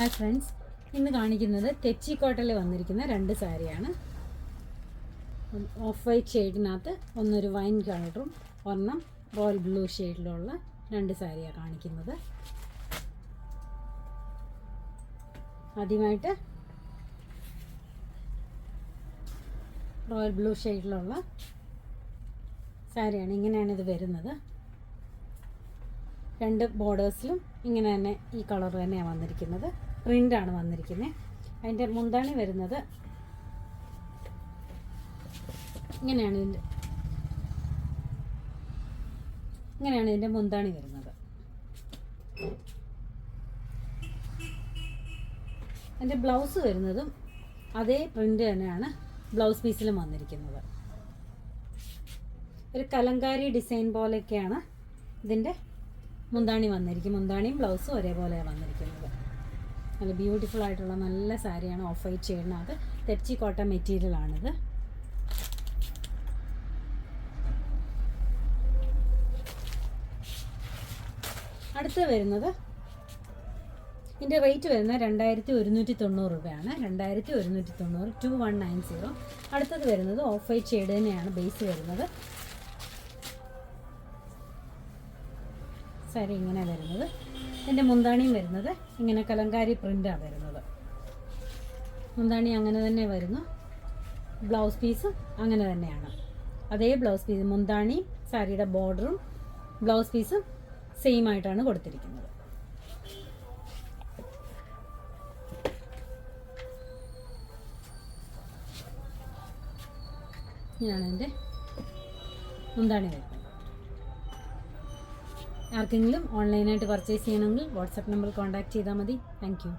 Hi friends, ഇന്ന് കാണിക്കുന്നത് തെച്ചിക്കോട്ടയിൽ വന്നിരിക്കുന്ന രണ്ട് സാരിയാണ്. ഓഫ് വൈറ്റ് ഷെയ്ഡിനകത്ത് ഒന്നൊരു വൈൻ കളറും ഒരെണ്ണം റോയൽ ബ്ലൂ ഷെയ്ഡിലുള്ള രണ്ട് സാരിയാണ് കാണിക്കുന്നത്. ആദ്യമായിട്ട് റോയൽ ബ്ലൂ ഷെയ്ഡിലുള്ള സാരിയാണ്. ഇങ്ങനെയാണ് ഇത് വരുന്നത്. രണ്ട് ബോർഡേഴ്സിലും ഇങ്ങനെ തന്നെ ഈ കളർ തന്നെയാണ് വന്നിരിക്കുന്നത്. പ്രിൻ്റാണ് വന്നിരിക്കുന്നത്. അതിൻ്റെ മുന്താണി വരുന്നത് ഇങ്ങനെയാണ്. ഇതിൻ്റെ മുന്താണി വരുന്നത്. അതിൻ്റെ ബ്ലൗസ് വരുന്നതും അതേ പ്രിൻ്റ് തന്നെയാണ് ബ്ലൗസ് പീസിലും വന്നിരിക്കുന്നത്. ഒരു കലങ്കാരി ഡിസൈൻ പോലെയൊക്കെയാണ് ഇതിൻ്റെ മുന്താണി വന്നിരിക്കും. മുന്താണിയും ബ്ലൗസും ഒരേപോലെയാണ് വന്നിരിക്കുന്നത്. നല്ല ബ്യൂട്ടിഫുൾ ആയിട്ടുള്ള നല്ല സാരിയാണ്. ഓഫ് വൈറ്റ് ഷെയ്ഡിനകത്ത് തെച്ചി കോട്ടൺ മെറ്റീരിയലാണിത്. അടുത്ത് വരുന്നത് ഇതിൻ്റെ റേറ്റ് വരുന്നത് 2190 രൂപയാണ്. 2190 2190. അടുത്തത് വരുന്നത് ഓഫ് വൈറ്റ് ഷെയ്ഡ് തന്നെയാണ് ബേസ് വരുന്നത്. സാരി ഇങ്ങനെ വരുന്നത്. ഇതിൻ്റെ മുന്താണിയും വരുന്നത് ഇങ്ങനെ കലങ്കാരി പ്രിൻ്റാണ് വരുന്നത്. മുന്താണി അങ്ങനെ തന്നെ വരുന്നു. ബ്ലൗസ് പീസും അങ്ങനെ തന്നെയാണ്. അതേ ബ്ലൗസ് പീസ്, മുന്താണിയും സാരിയുടെ ബോർഡറും ബ്ലൗസ് പീസും സെയിം ആയിട്ടാണ് കൊടുത്തിരിക്കുന്നത്. ഇതാണ് എൻ്റെ മുന്താണി വരുന്നത്. ആർക്കെങ്കിലും ഓൺലൈനായിട്ട് പർച്ചേസ് ചെയ്യണമെങ്കിൽ വാട്സപ്പ് നമ്പർ കോൺടാക്റ്റ് ചെയ്താൽ മതി. Thank you.